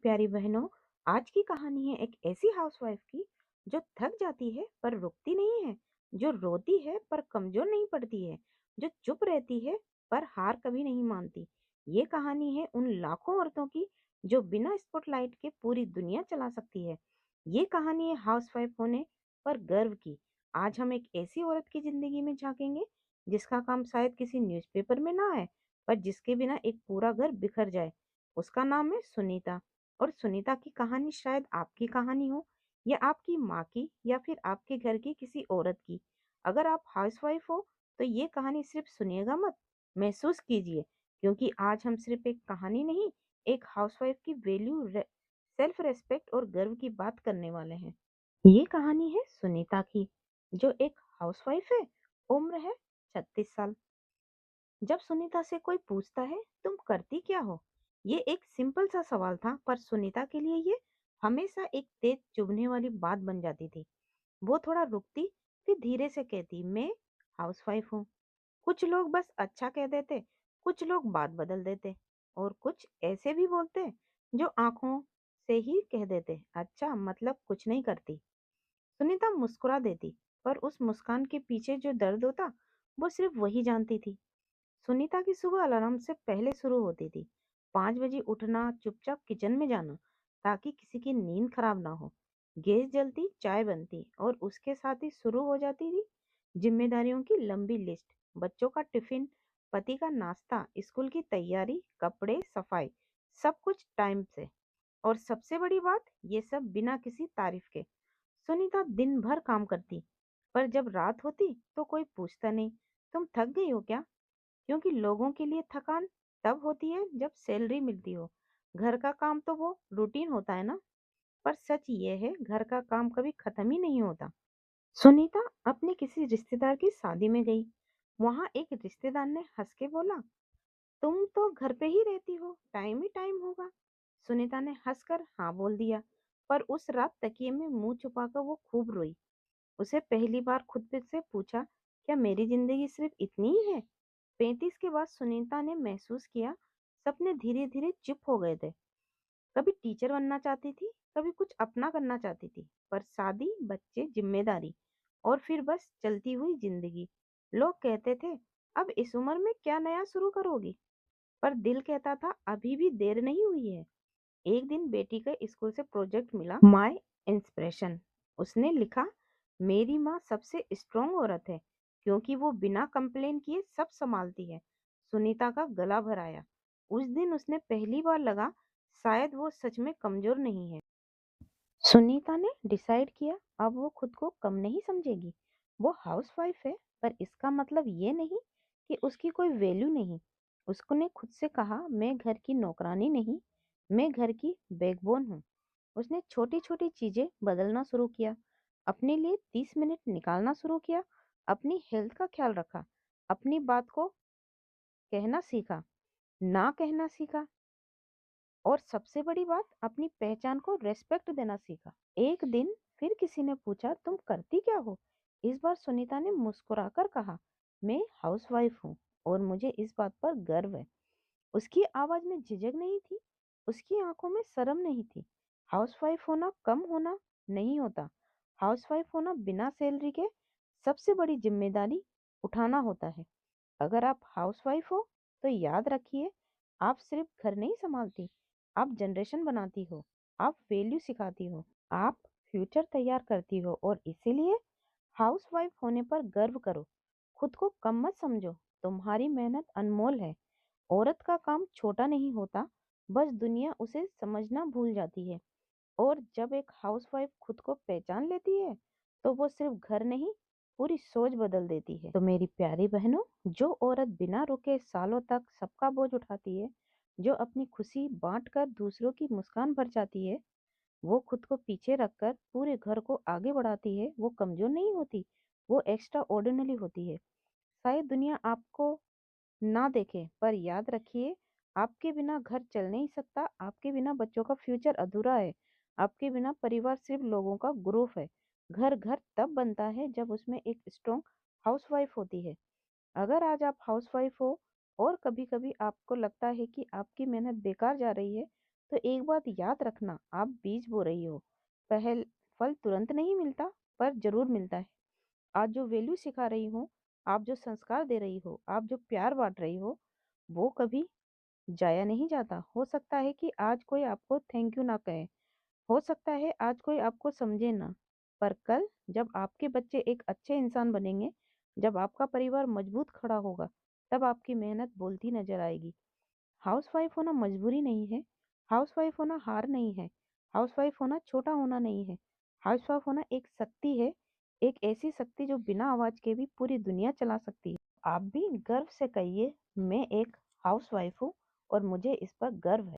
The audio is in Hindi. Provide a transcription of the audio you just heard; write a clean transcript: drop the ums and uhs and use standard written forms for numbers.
प्यारी बहनों, आज की कहानी है एक ऐसी हाउसवाइफ की जो थक जाती है पर रुकती नहीं है, जो रोती है पर कमजोर नहीं पड़ती है, जो चुप रहती है पर हार कभी नहीं मानती। ये कहानी है उन लाखों औरतों की जो बिना स्पॉटलाइट के पूरी दुनिया चला सकती है। ये कहानी है हाउसवाइफ होने पर गर्व की। आज हम एक ऐसी औरत की जिंदगी में झांकेंगे जिसका काम शायद किसी न्यूज़पेपर में ना आए, पर जिसके बिना एक पूरा घर बिखर जाए। उसका नाम है सुनीता। और सुनीता की कहानी शायद आपकी कहानी हो, या आपकी माँ की, या फिर आपके घर की किसी औरत की। अगर आप हाउसवाइफ हो तो ये कहानी सिर्फ सुनिएगा मत, महसूस कीजिए। क्योंकि आज हम सिर्फ एक कहानी नहीं, एक हाउसवाइफ की वैल्यू, सेल्फ रेस्पेक्ट और गर्व की बात करने वाले हैं। ये कहानी है सुनीता की, जो एक हाउसवाइफ है। उम्र है 36 साल। जब सुनीता से कोई पूछता है तुम करती क्या हो, ये एक सिंपल सा सवाल था, पर सुनीता के लिए ये हमेशा एक तेज चुभने वाली बात बन जाती थी। वो थोड़ा रुकती, फिर धीरे से कहती, मैं हाउसवाइफ हूँ। कुछ लोग बस अच्छा कह देते, कुछ लोग बात बदल देते, और कुछ ऐसे भी बोलते जो आंखों से ही कह देते, अच्छा मतलब कुछ नहीं करती। सुनीता मुस्कुरा देती, पर उस मुस्कान के पीछे जो दर्द होता वो सिर्फ वही जानती थी। सुनीता की सुबह अलार्म से पहले शुरू होती थी। 5 बजे उठना, चुपचाप किचन में जाना ताकि किसी की नींद खराब ना हो। गैस जलती, चाय बनती, और उसके साथ ही शुरू हो जाती थी जिम्मेदारियों की लंबी लिस्ट। बच्चों का टिफिन, पति का नाश्ता, स्कूल की तैयारी, कपड़े, सफाई, सब कुछ टाइम से। और सबसे बड़ी बात, ये सब बिना किसी तारीफ के। सुनीता दिन भर काम करती, पर जब रात होती तो कोई पूछता नहीं, तुम थक गई हो क्या? क्योंकि लोगों के लिए थकान तब होती है जब सैलरी मिलती हो। घर का काम तो वो रूटीन होता है ना। पर सच ये है, घर का काम कभी खत्म ही नहीं होता। सुनीता अपने किसी रिश्तेदार की शादी में गई। वहां एक रिश्तेदार ने हंस के बोला, तुम तो घर पे ही रहती हो, टाइम ही टाइम होगा। सुनीता ने हंसकर हाँ बोल दिया, पर उस रात तकिए में मुंह छुपाकर वो खूब रोई। उसे पहली बार खुद से पूछा, क्या मेरी जिंदगी सिर्फ इतनी ही है? 35 के बाद सुनीता ने महसूस किया सपने धीरे धीरे चुप हो गए थे। कभी टीचर बनना चाहती थी, कभी कुछ अपना करना चाहती थी, पर शादी, बच्चे, जिम्मेदारी, और फिर बस चलती हुई जिंदगी। लोग कहते थे, अब इस उम्र में क्या नया शुरू करोगी? पर दिल कहता था, अभी भी देर नहीं हुई है। एक दिन बेटी के स्कूल से प्रोजेक्ट मिला, माय इंस्पिरेशन। उसने लिखा, मेरी माँ सबसे स्ट्रोंग औरत है क्योंकि वो बिना कंप्लेन किए सब संभालती है। सुनीता का गला भर आया। उस दिन उसने पहली बार लगा, शायद वो सच में कमजोर नहीं है। सुनीता ने डिसाइड किया, अब वो खुद को कम नहीं समझेगी। वो हाउसवाइफ है, पर इसका मतलब ये नहीं कि उसकी कोई वैल्यू नहीं। उसने खुद से कहा, मैं घर की नौकरानी नहीं, मैं घर की बैकबोन हूँ। उसने छोटी छोटी चीजें बदलना शुरू किया, अपने लिए 30 मिनट निकालना शुरू किया, अपनी हेल्थ का ख्याल रखा, अपनी बात को कहना सीखा, ना कहना सीखा, और सबसे बड़ी बात, अपनी पहचान को रेस्पेक्ट देना सीखा। एक दिन फिर किसी ने पूछा, तुम करती क्या हो? इस बार सुनीता ने मुस्कुराकर कहा, मैं हाउसवाइफ हूँ, और मुझे इस बात पर गर्व है। उसकी आवाज में झिझक नहीं थी, उसकी आंखों में शर्म नहीं थी। हाउसवाइफ होना कम होना नहीं होता। हाउसवाइफ होना बिना सैलरी के सबसे बड़ी जिम्मेदारी उठाना होता है। अगर आप हाउसवाइफ हो तो याद रखिए, आप सिर्फ घर नहीं संभालती, आप जनरेशन बनाती हो, आप वैल्यू सिखाती हो, आप फ्यूचर तैयार करती हो। और इसीलिए हाउसवाइफ होने पर गर्व करो, खुद को कम मत समझो। तुम्हारी मेहनत अनमोल है। औरत का काम छोटा नहीं होता, बस दुनिया उसे समझना भूल जाती है। और जब एक हाउसवाइफ खुद को पहचान लेती है तो वो सिर्फ घर नहीं, पूरी सोच बदल देती है। तो मेरी प्यारी बहनों, जो औरत बिना रुके सालों तक सबका बोझ उठाती है, जो अपनी खुशी बांट कर दूसरों की मुस्कान भर जाती है, वो खुद को पीछे रखकर पूरे घर को आगे बढ़ाती है, वो कमजोर नहीं होती, वो एक्स्ट्रा ऑर्डिनरी होती है। शायद दुनिया आपको ना देखे, पर याद रखिए, आपके बिना घर चल नहीं सकता, आपके बिना बच्चों का फ्यूचर अधूरा है, आपके बिना परिवार सिर्फ लोगों का ग्रुप है। घर घर तब बनता है जब उसमें एक स्ट्रॉन्ग हाउसवाइफ होती है। अगर आज आप हाउसवाइफ हो और कभी कभी आपको लगता है कि आपकी मेहनत बेकार जा रही है, तो एक बात याद रखना, आप बीज बो रही हो, पहल फल तुरंत नहीं मिलता, पर ज़रूर मिलता है। आज जो वैल्यू सिखा रही हो, आप जो संस्कार दे रही हो, आप जो प्यार बाँट रही हो, वो कभी जाया नहीं जाता। हो सकता है कि आज कोई आपको थैंक यू ना कहे, हो सकता है आज कोई आपको समझे ना, पर कल जब आपके बच्चे एक अच्छे इंसान बनेंगे, जब आपका परिवार मजबूत खड़ा होगा, तब आपकी मेहनत बोलती नज़र आएगी। हाउसवाइफ होना मजबूरी नहीं है, हाउसवाइफ होना हार नहीं है, हाउसवाइफ होना छोटा होना नहीं है, हाउसवाइफ होना एक शक्ति है, एक ऐसी शक्ति जो बिना आवाज़ के भी पूरी दुनिया चला सकती है। आप भी गर्व से कहिए, मैं एक हाउसवाइफ हूँ और मुझे इस पर गर्व है।